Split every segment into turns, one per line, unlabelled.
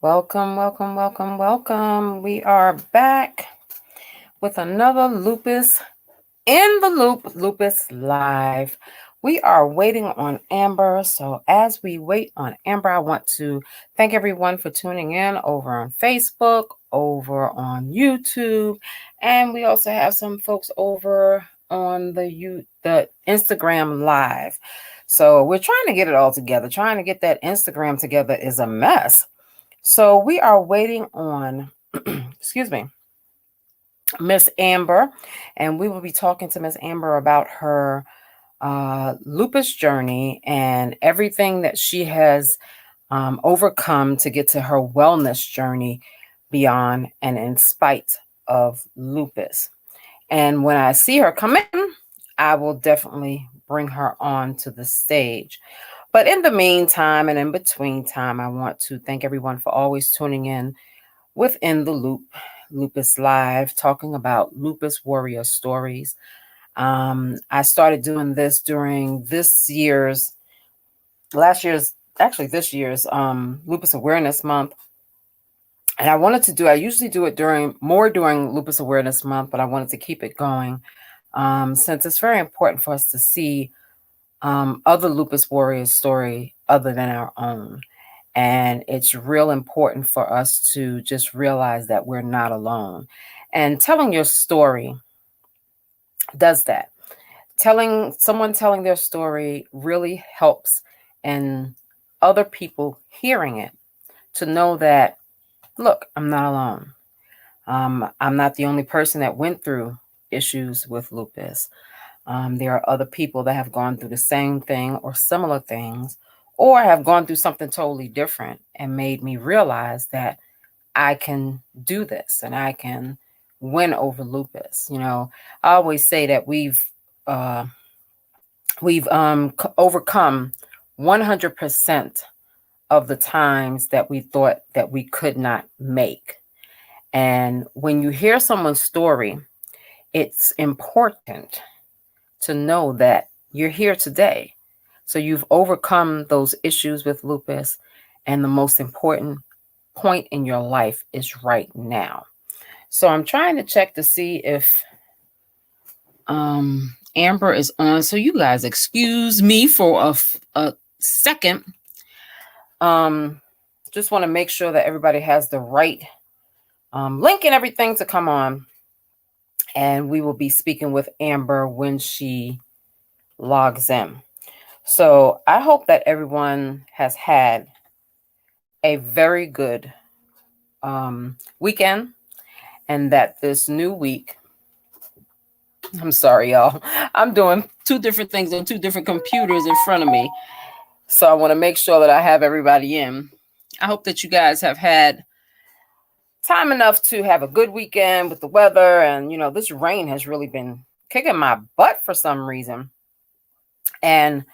Welcome, welcome, welcome, welcome. We are back with another Lupus in the Loop, Lupus Live. We are waiting on Amber. So as we wait on Amber, I want to thank everyone for tuning in over on Facebook, over on YouTube, and we also have some folks over on the Instagram Live. So we're trying to get it all together. Trying to get that Instagram together is a mess. So we are waiting on, excuse me, Miss Amber, and we will be talking to Miss Amber about her lupus journey and everything that she has overcome to get to her wellness journey beyond and in spite of lupus. And when I see her come in, I will definitely bring her on to the stage. But in the meantime and in between time, I want to thank everyone for always tuning in within the Loop, Lupus Live, talking about lupus warrior stories. I started doing this during this year's Lupus Awareness Month. And I usually do it during Lupus Awareness Month, but I wanted to keep it going since it's very important for us to see other lupus warriors' story other than our own. And it's real important for us to just realize that we're not alone. And telling your story does that. Telling their story really helps in other people hearing it to know that, look, I'm not alone. I'm not the only person that went through issues with lupus. There are other people that have gone through the same thing or similar things, or have gone through something totally different and made me realize that I can do this and I can win over lupus. You know, I always say that we've overcome 100% of the times that we thought that we could not make. And when you hear someone's story, it's important to know that you're here today. So you've overcome those issues with lupus, and the most important point in your life is right now. So I'm trying to check to see if Amber is on. So you guys excuse me for a second. Just want to make sure that everybody has the right link and everything to come on. And we will be speaking with Amber when she logs in. So I hope that everyone has had a very good weekend, and that this new week, I'm sorry, y'all, I'm doing two different things on two different computers in front of me. So I want to make sure that I have everybody in. I hope that you guys have had time enough to have a good weekend with the weather. And, you know, this rain has really been kicking my butt for some reason. And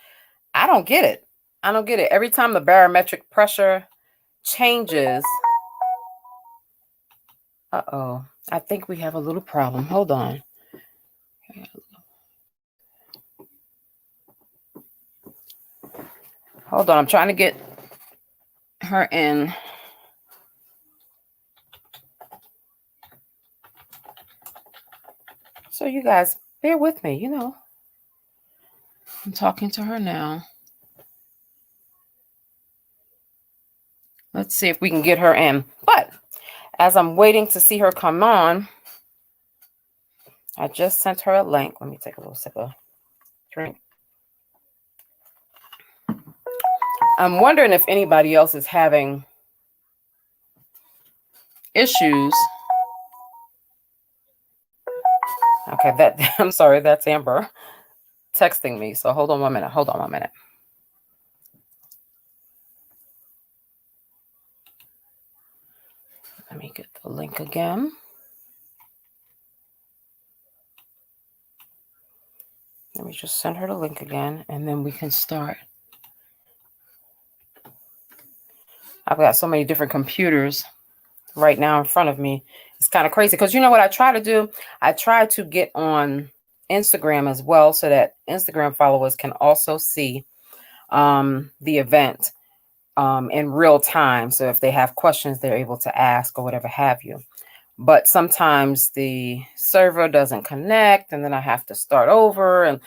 I don't get it. Every time the barometric pressure changes. Uh-oh. I think we have a little problem. Hold on. Hold on. I'm trying to get her in. So you guys, bear with me, you know. I'm talking to her now. Let's see if we can get her in. But as I'm waiting to see her come on, I just sent her a link. Let me take a little sip of drink. I'm wondering if anybody else is having issues. Okay, I'm sorry, that's Amber texting me. So hold on one minute. Let me get the link again. Let me just send her the link again, and then we can start. I've got so many different computers right now in front of me. It's kind of crazy because you know what I try to do? I try to get on Instagram as well so that Instagram followers can also see the event. in real time. So if they have questions, they're able to ask or whatever have you. But sometimes the server doesn't connect and then I have to start over. And,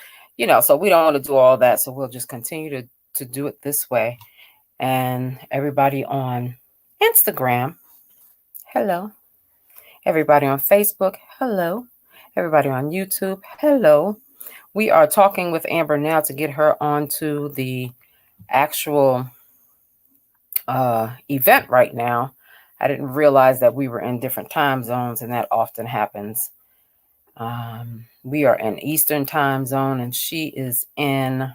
so we don't want to do all that. So we'll just continue to do it this way. And everybody on Instagram, hello. Everybody on Facebook, hello. Everybody on YouTube, hello. We are talking with Amber now to get her onto the actual event right now. I didn't realize that we were in different time zones, and that often happens. We are in Eastern time zone, and she is in,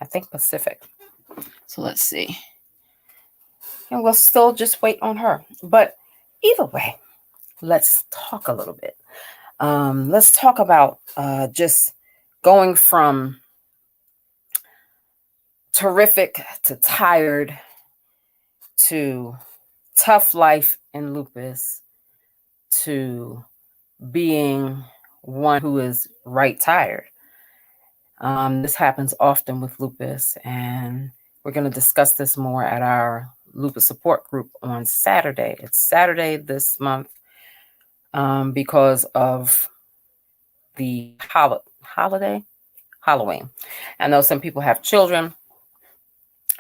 I think, Pacific. So let's see. And we'll still just wait on her. But either way, let's talk a little bit. Let's talk about just going from terrific to tired to tough life in lupus to being one who is right tired. This happens often with lupus, and we're going to discuss this more at our lupus support group on Saturday. It's Saturday this month because of the holiday, Halloween. I know some people have children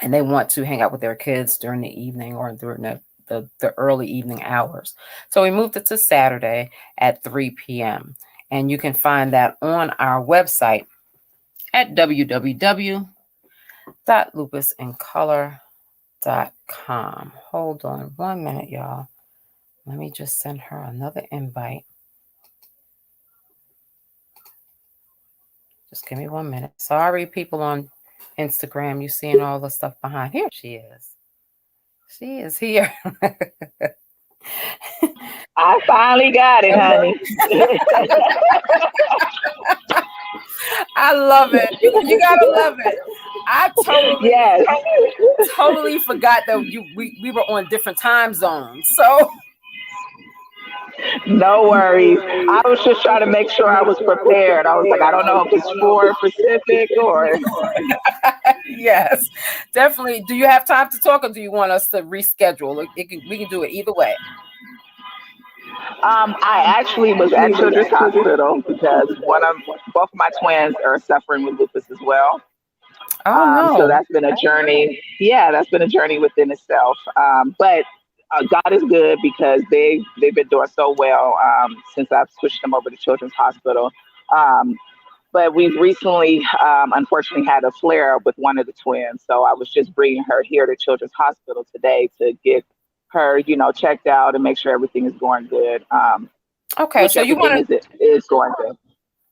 and they want to hang out with their kids during the evening or during the early evening hours. So we moved it to Saturday at 3 p.m. And you can find that on our website at www.lupusincolor.com. Hold on 1 minute, y'all. Let me just send her another invite. Just give me 1 minute. Sorry, people on Instagram, you seeing all the stuff behind. Here she is. She is here.
I finally got it, honey.
I love it. You gotta love it. I totally forgot that we were on different time zones. So
no worries. I was just trying to make sure I was prepared. I was like, I don't know if it's for Pacific or.
Yes, definitely. Do you have time to talk, or do you want us to reschedule? We can do it either way.
I actually was at Children's Hospital because both of my twins are suffering with lupus as well.
Oh no!
So that's been a journey. Yeah, that's been a journey within itself. But God is good because they've been doing so well since I've switched them over to Children's Hospital. But we've recently, unfortunately, had a flare up with one of the twins. So I was just bringing her here to Children's Hospital today to get her, checked out and make sure everything is going good.
Okay, so you want
to is going good.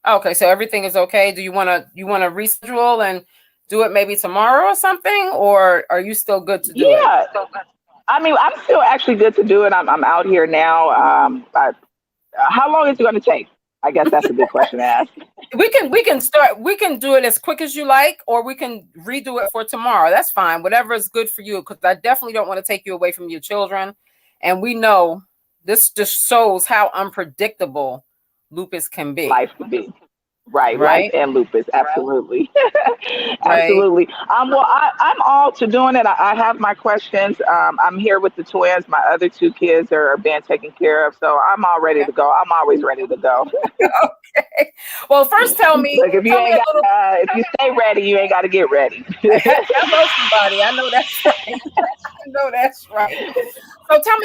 Okay, so everything is okay. Do you want to reschedule and do it maybe tomorrow or something, or are you still good to do it?
Yeah, I mean, I'm still actually good to do it. I'm out here now. How long is it going to take? I guess that's a good question to ask.
We can do it as quick as you like, or we can redo it for tomorrow. That's fine. Whatever is good for you, because I definitely don't want to take you away from your children. And we know this just shows how unpredictable lupus can be.
Life can be. Right. Life and lupus. Absolutely. Absolutely. Well, I'm all to doing it. I have my questions. I'm here with the twins. My other two kids are being taken care of. So I'm all ready to go. I'm always ready to go.
Okay. Well, first tell me.
Look, if you stay ready, you ain't got to get ready.
I know somebody. I know that's right. I know that's right. So tell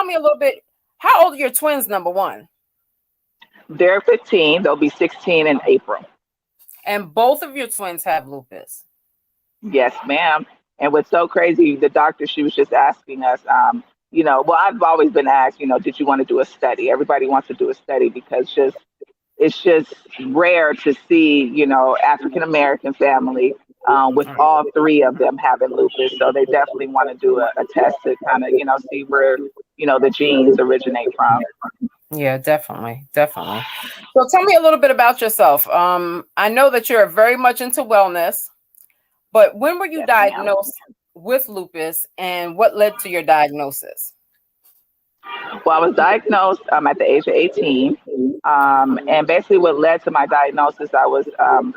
me a little bit. How old are your twins, number one?
They're 15. They'll be 16 in April.
And both of your twins have lupus?
Yes, ma'am. And what's so crazy, the doctor, she was just asking us, well, I've always been asked, did you want to do a study? Everybody wants to do a study because it's just rare to see, African-American family with all three of them having lupus. So they definitely want to do a test to kind of, see where, the genes originate from.
Yeah, definitely. So tell me a little bit about yourself. I know that you're very much into wellness, but when were you diagnosed with lupus and what led to your diagnosis?
Well, I was diagnosed at the age of 18. And basically what led to my diagnosis, I was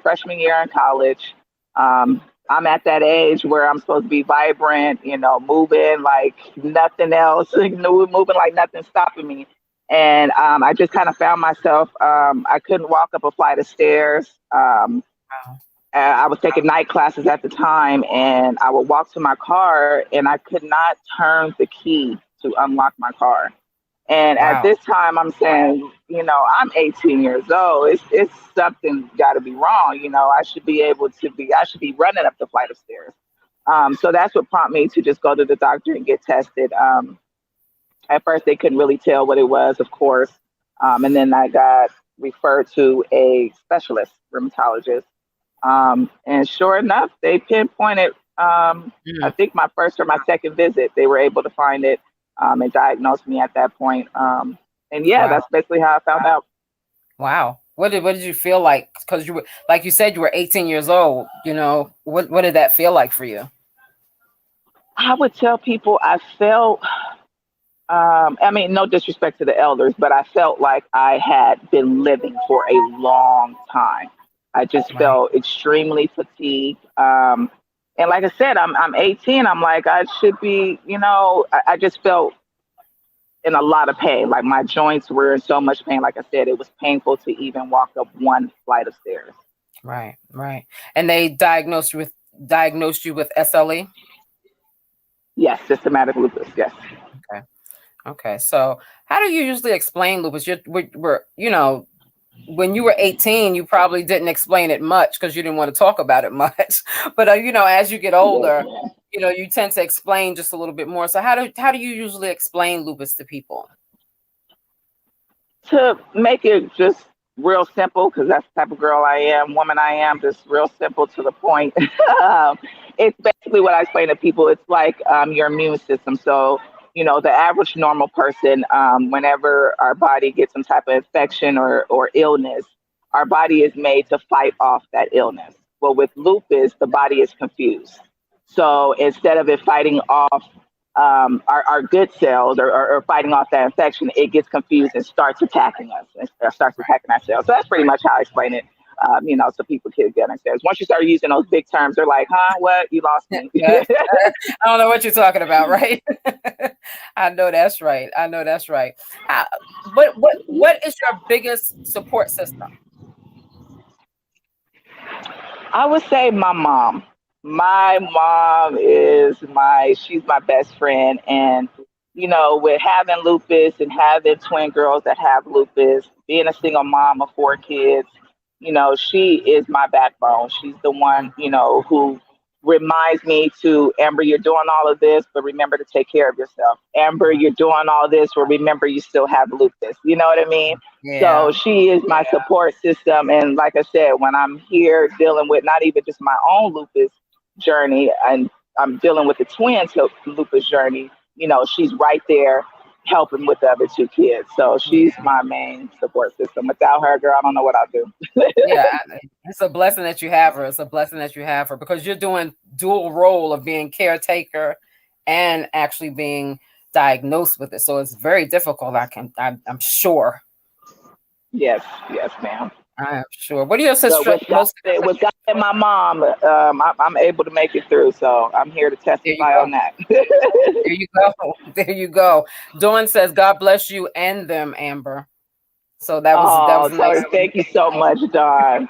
freshman year in college. I'm at that age where I'm supposed to be vibrant, moving like nothing else, moving like nothing's stopping me. And I just kind of found myself, I couldn't walk up a flight of stairs.
Wow.
I was taking night classes at the time, and I would walk to my car, and I could not turn the key to unlock my car. And at
Wow.
this time, I'm saying, I'm 18 years old. It's something got to be wrong. I should be running up the flight of stairs. So that's what prompted me to just go to the doctor and get tested. At first, they couldn't really tell what it was, of course. And then I got referred to a specialist rheumatologist. And sure enough, they pinpointed, I
Mm,
think my first or my second visit, they were able to find it and diagnose me at that point. And yeah,
wow.
that's basically how I found out.
Wow. What did you feel like? Because you were, like you said, you were 18 years old. What did that feel like for you?
I would tell people I felt, I mean, no disrespect to the elders, but I felt like I had been living for a long time. I just
Right.
felt extremely fatigued. And like I said, I'm 18. I'm like, I should be, I just felt in a lot of pain. Like my joints were in so much pain. Like I said, it was painful to even walk up one flight of stairs.
Right. Right. And they diagnosed you with SLE.
Yes, systematic lupus. Yes.
Okay. Okay. So how do you usually explain lupus? We're when you were 18, you probably didn't explain it much because you didn't want to talk about it much. But as you get
Yes,
older,
ma'am.
you tend to explain just a little bit more. So how do you usually explain lupus to people?
To make it just real simple, because that's the type of girl I am, woman I am, just real simple to the point. um, it's basically what I explain to people. It's like your immune system. So, the average normal person, whenever our body gets some type of infection or illness, our body is made to fight off that illness. Well, with lupus, the body is confused. So instead of it fighting off our good cells or fighting off that infection, it gets confused and starts attacking us and starts attacking our cells. So that's pretty much how I explain it, so people can get understand. Once you start using those big terms, they're like, huh, what? You lost me.
Yeah. I don't know what you're talking about, right? I know that's right. I know that's right. How, what is your biggest support system?
I would say my mom. My mom she's my best friend. And, with having lupus and having twin girls that have lupus, being a single mom of four kids, she is my backbone. She's the one, who reminds me to Amber, you're doing all of this, but remember to take care of yourself. Amber, you're doing all this, but remember you still have lupus. You know what I mean? So
Yeah.
she is my support system. And like I said, when I'm here dealing with not even just my own lupus journey, and I'm dealing with the twins' lupus journey, she's right there helping with the other two kids. So she's
Yeah.
my main support system. Without her, girl, I don't know what I'll do.
Yeah, it's a blessing that you have her. It's a blessing that you have her because you're doing dual role of being caretaker and actually being diagnosed with it. So it's very difficult. I'm sure.
Yes, yes, ma'am.
I am sure. What are your
But
sister most?
With God and my mom, I'm able to make it through. So I'm here to
There you
testify
go.
on that.
There you go. There you go. Dawn says, "God bless you and them, Amber." So that was
Oh,
nice.
thank you so much, Don.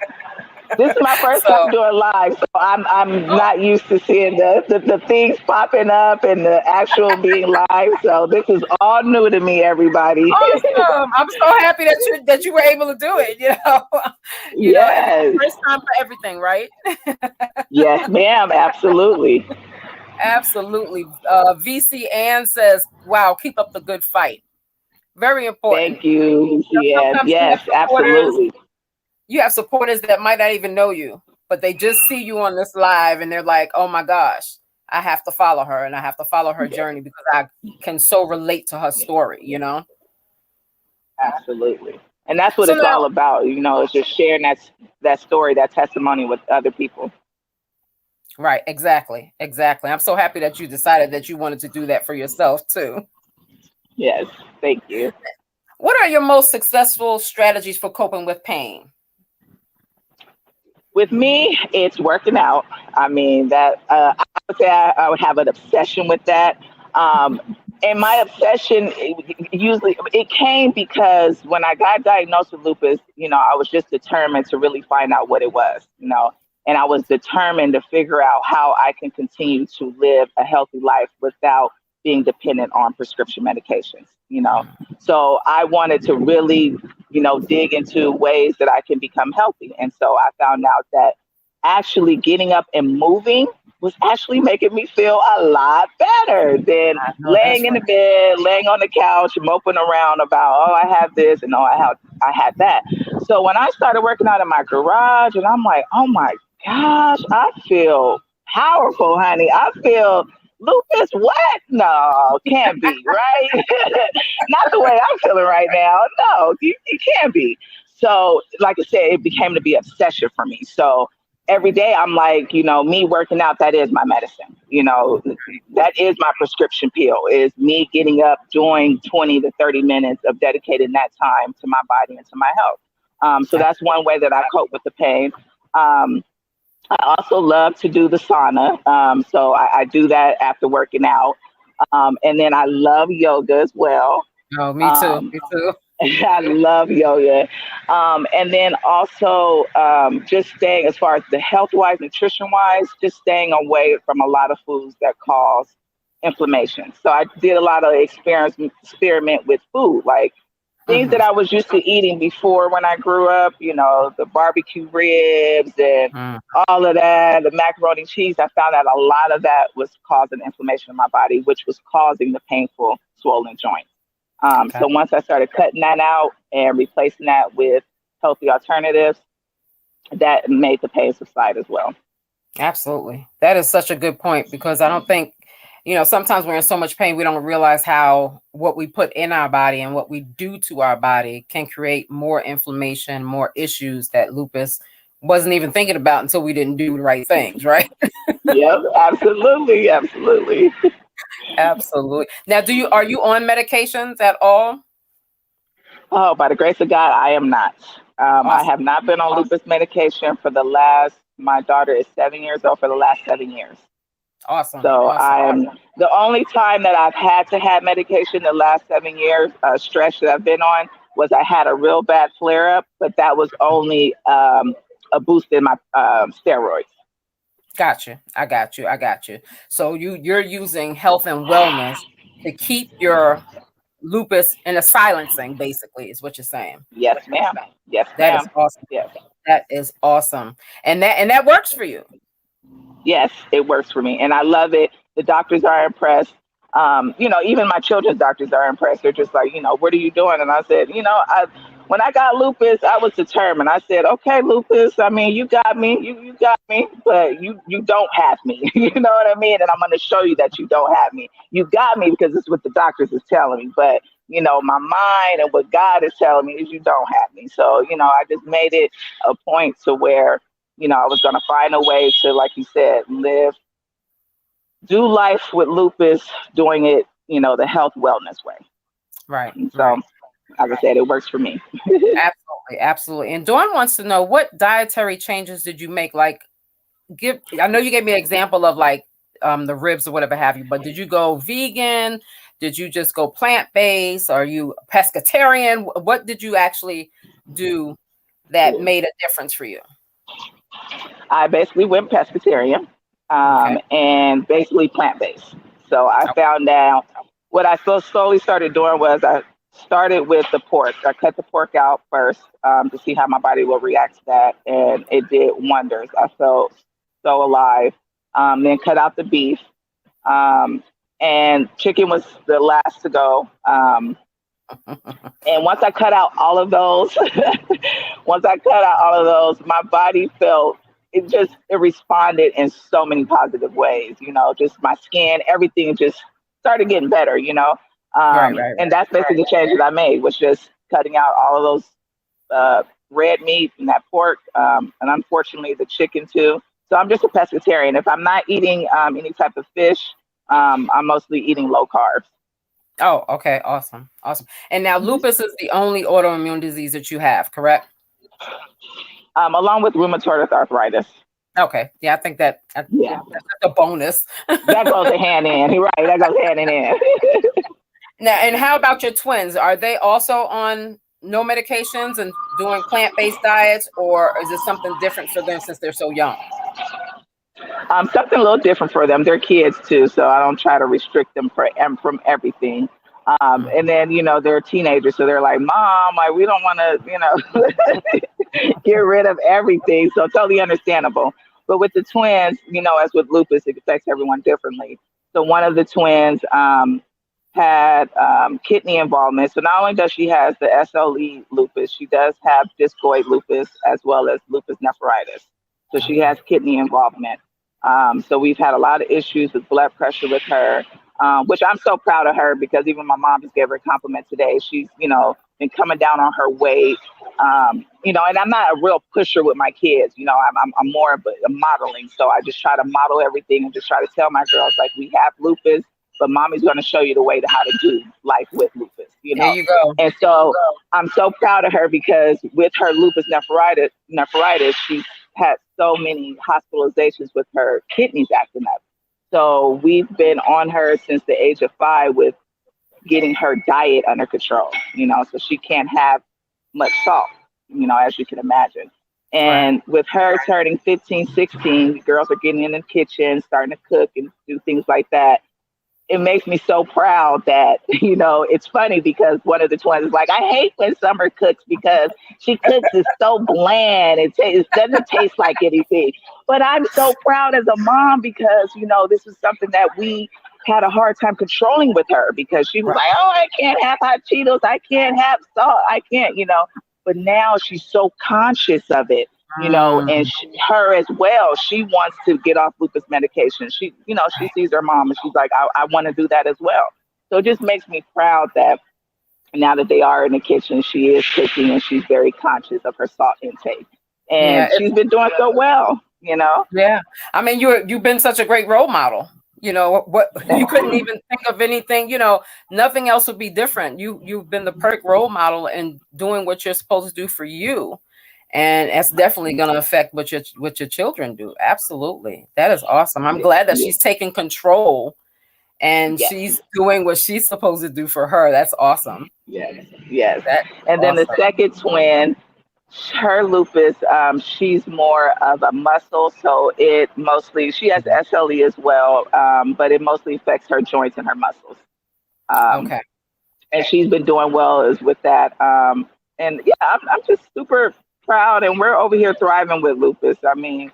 This is my first time
So
doing live, so I'm
oh,
not used to seeing the things popping up and the actual being live. So this is all new to me, everybody.
awesome! I'm so happy that you were able to do it.
Yes,
First time for everything, right?
yes, ma'am, absolutely.
Absolutely. VC Ann says, "Wow, keep up the good fight. Very important.
Thank you. Yes,
Sometimes
yes, absolutely.
you have supporters that might not even know you, but they just see you on this live and they're like, oh my gosh, I have to follow her and I have to follow her
Yes,
journey because I can so relate to her story.
absolutely. And that's what
So
it's
now,
all about. It's just sharing that story, that testimony with other people.
right, exactly. Exactly. I'm so happy that you decided that you wanted to do that for yourself too.
Yes, thank you.
What are your most successful strategies for coping with pain?
With me, it's working out. I mean, that I would say I would have an obsession with that. Um, and my obsession usually it came because when I got diagnosed with lupus, I was just determined to really find out what it was, and I was determined to figure out how I can continue to live a healthy life without being dependent on prescription medications.
Mm.
So I wanted to really dig into ways that I can become healthy. And so I found out that actually getting up and moving was actually making me feel a lot better than
I know
laying
that's
in
right.
the bed, laying on the couch, moping around about, oh, I have this and oh, I had that. So when I started working out in my garage, and I'm like, oh my gosh, I feel powerful, honey. I feel lupus. What? No, can't be, right? Not the way I'm feeling right now. No, you can't be. So, like I said, it became to be obsession for me. So every day I'm like, me working out, that is my medicine. That is my prescription pill, is me getting up, doing 20 to 30 minutes of dedicating that time to my body and to my health. So that's one way that I cope with the pain. Um, I also love to do the sauna. So I do that after working out. And then I love yoga as well.
Oh, me too.
Um,
Me too.
I love yoga. And then also just staying, as far as the health wise, nutrition wise, just staying away from a lot of foods that cause inflammation. So I did a lot of experiment with food, like things
Hmm.
that I was used to eating before when I grew up, the barbecue ribs and
Mm.
all of that, the macaroni and cheese. I found out a lot of that was causing inflammation in my body, which was causing the painful swollen joints. So
Got
once I started cutting that out and replacing that with healthy alternatives, that made the pain subside as well.
Absolutely. That is such a good point because I don't think, sometimes we're in so much pain, we don't realize how what we put in our body and what we do to our body can create more inflammation, more issues that lupus wasn't even thinking about until we didn't do the right things, right?
Yep, absolutely, absolutely.
Absolutely. Now, are you on medications at all?
Oh, by the grace of God, I am not. I
Awesome.
have not been on lupus medication for the last. My daughter is 7 years old, for the last 7 years.
Awesome.
So
Awesome.
I am the only time that I've had to have medication the last 7 years, stretch that I've been on, was I had a real bad flare up, but that was only a boost in my steroids.
Got you. I got you. I got you. So you're using health and wellness to keep your lupus in a silencing, basically, is what you're saying.
Yes, ma'am. Yes,
That is
ma'am.
awesome.
Yes.
That is awesome. And that works for you.
Yes, it works for me, and I love it. The doctors are impressed. Even my children's doctors are impressed. They're just like, what are you doing? And I said, when I got lupus, I was determined. I said, okay, lupus. I mean, you got me, you got me, but you don't have me. You know what I mean? And I'm going to show you that you don't have me. You got me because it's what the doctors is telling me, but my mind and what God is telling me is you don't have me. So, I just made it a point to where I was going to find a way to, like you said, do life with lupus, doing it, the health wellness way.
Right,
And so,
right.
like I said, it works for me.
Absolutely, absolutely. And Dawn wants to know what dietary changes did you make? Like, I know you gave me an example of like the ribs or whatever have you, but did you go vegan? Did you just go plant-based? Are you pescatarian? What did you actually do that made a difference for you?
I basically went pescatarian
Okay.
and basically plant based. So I found out what I so slowly started doing was I started with the pork. I cut the pork out first to see how my body will react to that, and it did wonders. I felt so alive. Then cut out the beef, um, and chicken was the last to go. And once I cut out all of those, once I cut out all of those, my body felt it responded in so many positive ways. Just my skin, everything just started getting better.
Right, right,
And that's basically the change that I made, was just cutting out all of those red meat and that pork, and unfortunately the chicken too. So I'm just a pescatarian. If I'm not eating any type of fish, I'm mostly eating low carbs.
Oh, okay. Awesome. Awesome. And now lupus is the only autoimmune disease that you have, correct?
along with rheumatoid arthritis.
Okay. Yeah, I think
Yeah,
that's a bonus.
that goes hand in. You're right. That goes hand in hand.
Now, and how about your twins? Are they also on no medications and doing plant-based diets, or is it something different for them since they're so young?
Something a little different for them. They're kids too, so I don't try to restrict them from everything.
Mm.
And then they're teenagers, so they're like, "Mom, like we don't want to, get rid of everything." So totally understandable. But with the twins, as with lupus, it affects everyone differently. So one of the twins had kidney involvement. So not only does she has the SLE lupus, she does have discoid lupus as well as lupus nephritis. So she
Okay.
has kidney involvement. So we've had a lot of issues with blood pressure with her, which I'm so proud of her because even my mom just gave her a compliment today. She's, been coming down on her weight. And I'm not a real pusher with my kids. I'm more of a modeling. So I just try to model everything and just try to tell my girls, like, we have lupus, but mommy's going to show you the way to how to do life with lupus.
There you go.
And so I'm so proud of her because with her lupus nephritis, she's had so many hospitalizations with her kidneys acting up. So we've been on her since the age of 5 with getting her diet under control, so she can't have much salt, as you can imagine.
Right.
And with her turning 15, 16, the girls are getting in the kitchen, starting to cook and do things like that. It makes me so proud that, it's funny because one of the twins is like, I hate when Summer cooks because she cooks is so bland. It doesn't taste like anything. But I'm so proud as a mom because, this is something that we had a hard time controlling with her because she was
Right.
like, oh, I can't have hot Cheetos. I can't have salt. I can't. But now she's so conscious of it, and
Mm.
her as well. She wants to get off lupus medication. She sees her mom and she's like, I want to do that as well. So it just makes me proud that now that they are in the kitchen, she is cooking and she's very conscious of her salt intake.
Yeah.
And she's been doing so well.
Yeah. I mean, you've been such a great role model. What you couldn't even think of anything, nothing else would be different. You've been the perfect role model and doing what you're supposed to do for you. And that's definitely going to affect what your children do. Absolutely. That is awesome. I'm glad that
Yeah.
she's taking control and
Yes.
she's doing what she's supposed to do for her. That's awesome.
Yes. Yes.
That's
And then the
awesome.
second twin, her lupus, she's more of a muscle, so it mostly she has SLE as well, but it mostly affects her joints and her muscles. Um,
Okay.
and she's been doing well as with that. And yeah, I'm just super proud, and we're over here thriving with lupus. I mean,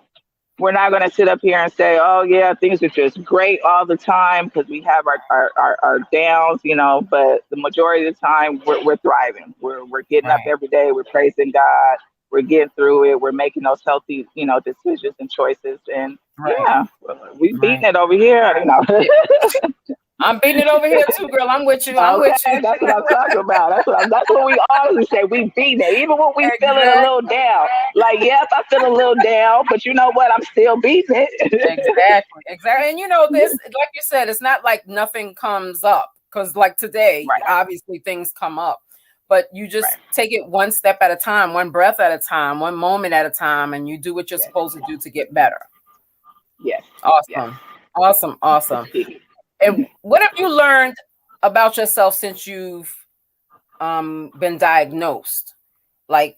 we're not going to sit up here and say, oh, yeah, things are just great all the time because we have our downs, but the majority of the time we're thriving. We're getting up
Right.
every day. We're praising God. We're getting through it. We're making those healthy, decisions and choices. And
Right.
yeah, we beating
Right.
it over here.
Yeah. I'm beating it over here too, girl. I'm with you. I'm with
Okay,
you.
that's what I'm talking about. That's what we honestly say. We beating it, even when we feeling a little
Exactly.
down. Like, yep, I feel a little down, but you know what? I'm still beating it.
Exactly. Exactly. And this, like you said, it's not like nothing comes up because, like today,
Right,
obviously things come up, but you just
right.
take it one step at a time, one breath at a time, one moment at a time, and you do what you're
Yes,
supposed to do to get better.
yes, yes.
Awesome. Awesome.
That's
Awesome.
key.
And what have you learned about yourself since you've been diagnosed? Like,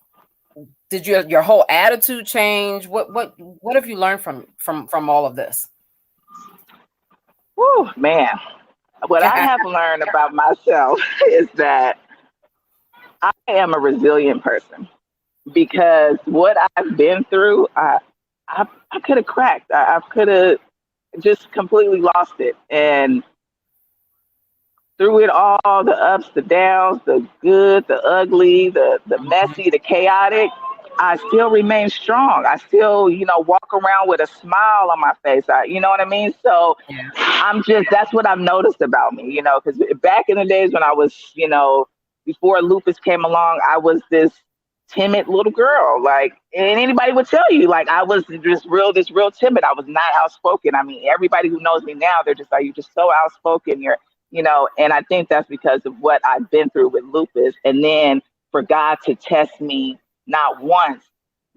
did your whole attitude change? What have you learned from all of this?
Whew, man. What I have learned about myself is that I am a resilient person because what I've been through, I could have cracked. I could have just completely lost it. And through it all, the ups, the downs, the good, the ugly, the
Mhm.
messy, the chaotic, I still remain strong. I still, walk around with a smile on my face. You know what I mean? So
Yeah.
that's what I've noticed about me, because back in the days when I was, before lupus came along, I was this timid little girl. Like, and anybody would tell you, like, I was this real timid. I was not outspoken. I mean, everybody who knows me now, they're just like, you're just so outspoken. And I think that's because of what I've been through with lupus. And then for God to test me not once,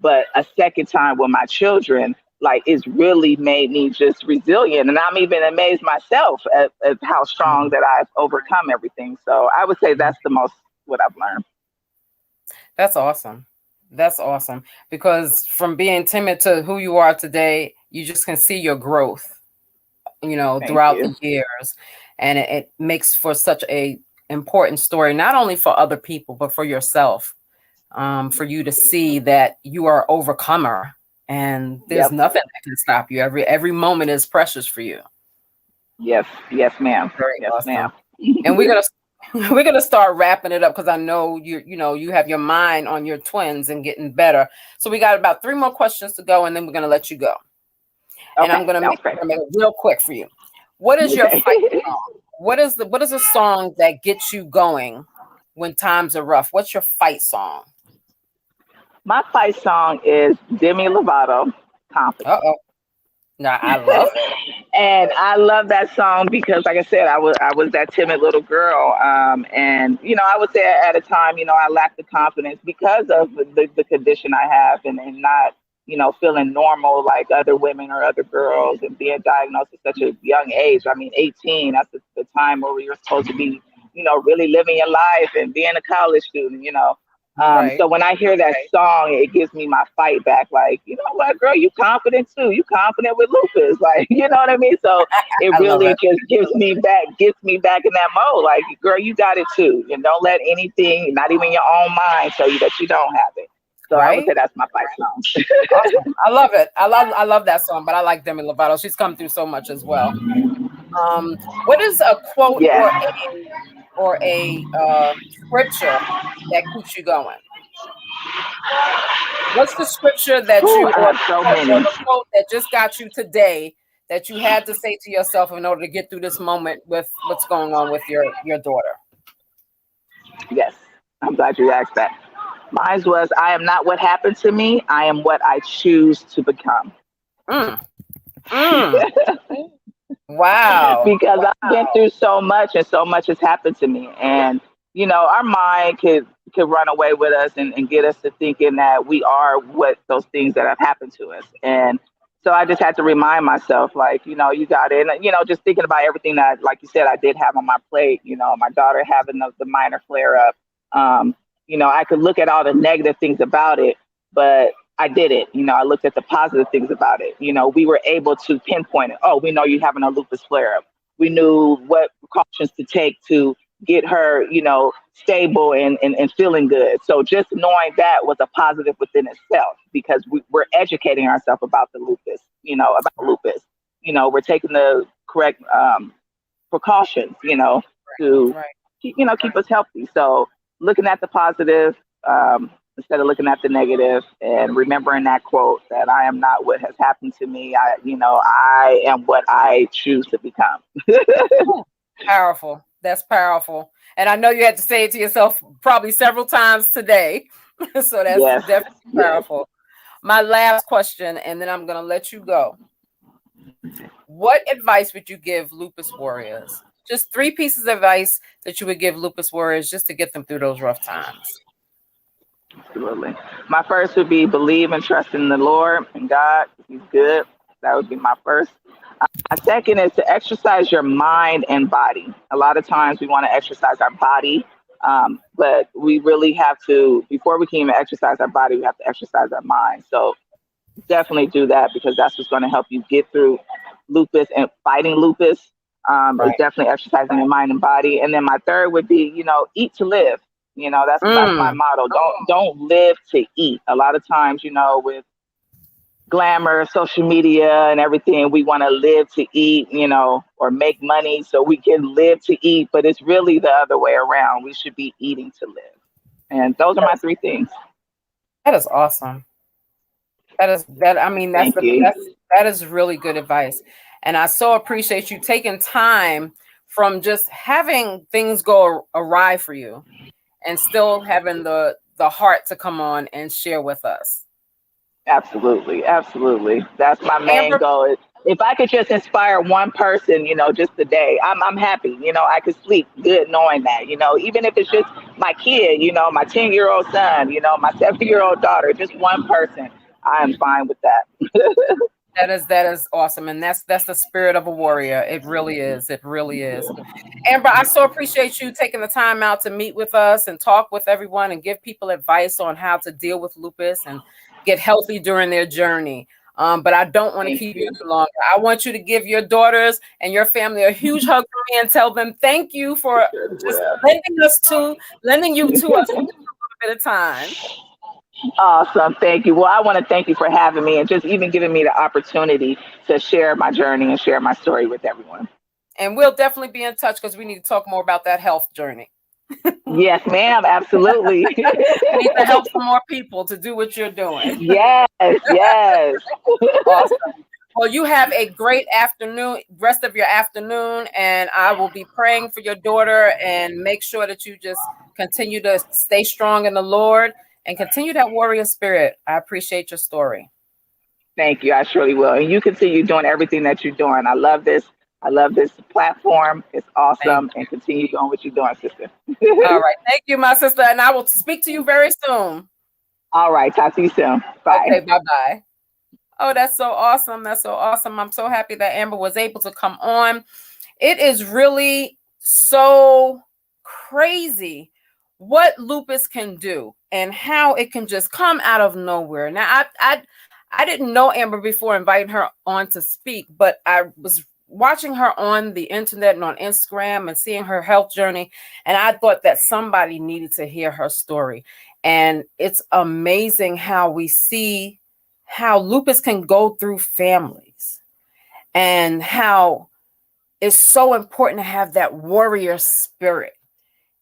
but a second time with my children, like it's really made me just resilient. And I'm even amazed myself at how strong
Mhm.
that I've overcome everything. So I would say that's the most what I've learned.
That's awesome. That's awesome. Because from being timid to who you are today, you just can see your growth,
Thank
throughout
you.
the years. And it makes for such a important story, not only for other people, but for yourself, for you to see that you are overcomer and there's
Yep.
nothing that can stop you. Every moment is precious for you.
Yes. Yes, ma'am.
Very
Yes, ma'am.
awesome. And we're gonna we're gonna start wrapping it up because I know you have your mind on your twins and getting better. So we got about 3 more questions to go, and then we're gonna let you go. And
Okay.
I'm gonna
Sounds great.
make it real quick for you. What is your
Okay.
fight song? What is a song that gets you going when times are rough? What's your fight song?
My fight song is Demi Lovato,
Uh
Confident.
oh. No, I love it.
And I love that song because, like I said, I was that timid little girl, and I would say at a time, I lacked the confidence because of the condition I have, and not feeling normal like other women or other girls, and being diagnosed at such a young age. I mean, 18. That's the time where you're supposed to be, really living your life and being a college student.
Right.
So when I hear that song, it gives me my fight back. Like, you know what, girl, you confident too. You confident with lupus. Like, you know what I mean? So it
I love
really
it.
just gets me back in that mode. Like, girl, you got it too. And don't let anything, not even your own mind, tell you that you don't have it. So I would
Right.
say that's my fight song.
Awesome. I love it. I love that song, but I like Demi Lovato. She's come through so much as well. What is a quote
Yeah.
or a scripture that keeps you going? What's the scripture that
Whew,
you
I have so
or
many.
the quote that just got you today that you had to say to yourself in order to get through this moment with what's going on with your daughter?
Yes. I'm glad you asked that. Mine was, I am not what happened to me. I am what I choose to become.
Mm, mm. Wow.
Because I've been through so much and so much has happened to me. And, our mind could run away with us and get us to thinking that we are what those things that have happened to us. And so I just had to remind myself, like, you got it. And, just thinking about everything that, like you said, I did have on my plate, my daughter having the minor flare up. Um, I could look at all the negative things about it, but I did it. I looked at the positive things about it. We were able to pinpoint it. Oh, we know you're having a lupus flare up. We knew what precautions to take to get her, stable and feeling good. So just knowing that was a positive within itself because we're educating ourselves about the lupus, about lupus. We're taking the correct precautions, to
Right.
keep us healthy. So looking at the positive, instead of looking at the negative, and remembering that quote that I am not what has happened to me. I am what I choose to become.
Ooh, powerful. That's powerful. And I know you had to say it to yourself probably several times today. So that's
Yes,
definitely
yes.
powerful. My last question, and then I'm going to let you go. What advice would you give lupus warriors? Just 3 pieces of advice that you would give lupus warriors just to get them through those rough times.
Absolutely. My first would be believe and trust in the Lord and God. He's good. That would be my first. My second is to exercise your mind and body. A lot of times we want to exercise our body, but we really have to, before we can even exercise our body, we have to exercise our mind. So definitely do that because that's what's going to help you get through lupus and fighting lupus. Is
Right.
definitely exercising your mind and body. And then my third would be, eat to live. That's my
Mm,
motto. Don't live to eat. A lot of times, with glamour, social media, and everything, we want to live to eat, or make money so we can live to eat. But it's really the other way around. We should be eating to live. And those are
that
my
is,
three things.
that is awesome. I mean,
Thank you.
that is really good advice. And I so appreciate you taking time from just having things go awry for you and still having the heart to come on and share with us.
Absolutely, absolutely. That's my main
Amber,
goal. If I could just inspire one person, just today, I'm happy. I could sleep good knowing that. Even if it's just my kid, my 10-year-old son, my 7-year-old daughter, just one person, I am fine with that.
That is awesome, and that's the spirit of a warrior. It really is. It really is. Amber, I so appreciate you taking the time out to meet with us and talk with everyone and give people advice on how to deal with lupus and get healthy during their journey. But I don't want to
Thank
keep you
you.
any longer. I want you to give your daughters and your family a huge hug from me and tell them thank you for
I sure
just
will.
lending you to us for just a little bit of time.
Awesome. Thank you. Well, I want to thank you for having me and just even giving me the opportunity to share my journey and share my story with everyone.
And we'll definitely be in touch because we need to talk more about that health journey.
Yes, ma'am. Absolutely.
We need to help some more people to do what you're doing.
Yes, yes.
Awesome. Well, you have a great afternoon, rest of your afternoon, and I will be praying for your daughter and make sure that you just continue to stay strong in the Lord and continue that warrior spirit. I appreciate your story.
Thank you. I surely will. And you continue doing everything that you're doing. I love this. I love this platform. It's
Thank
awesome.
you.
And continue doing what you're doing, sister.
All right. Thank you, my sister. And I will speak to you very soon.
All right. Talk to you soon.
Okay.
Bye.
Bye-bye. Oh, that's so awesome. That's so awesome. I'm so happy that Amber was able to come on. It is really so crazy what lupus can do and how it can just come out of nowhere. Now, I didn't know Amber before inviting her on to speak, but I was watching her on the internet and on Instagram and seeing her health journey, and I thought that somebody needed to hear her story. And it's amazing how we see how lupus can go through families and how it's so important to have that warrior spirit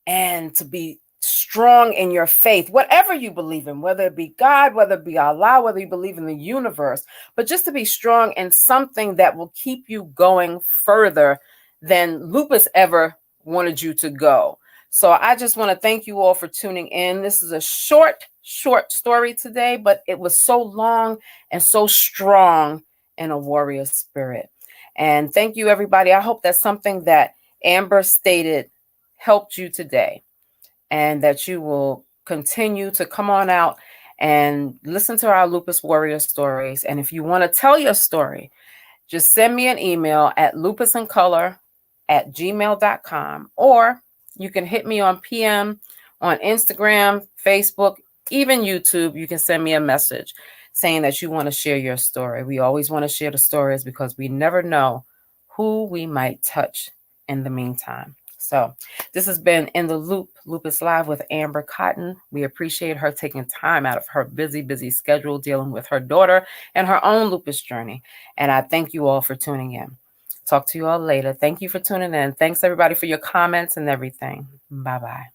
and to be strong in your faith, whatever you believe in, whether it be God, whether it be Allah, whether you believe in the universe, but just to be strong in something that will keep you going further than lupus ever wanted you to go. So I just want to thank you all for tuning in. This is a short story today, but it was so long and so strong in a warrior spirit. And thank you, everybody. I hope that something that Amber stated helped you today and that you will continue to come on out and listen to our Lupus Warrior stories. And if you want to tell your story, just send me an email at lupusandcolor@gmail.com, or you can hit me on PM on Instagram, Facebook, even YouTube. You can send me a message saying that you want to share your story. We always want to share the stories because we never know who we might touch in the meantime. So this has been In the Loop, Lupus Live with Amber Cotton. We appreciate her taking time out of her busy schedule dealing with her daughter and her own lupus journey. And I thank you all for tuning in. Talk to you all later. Thank you for tuning in. Thanks, everybody, for your comments and everything. Bye-bye.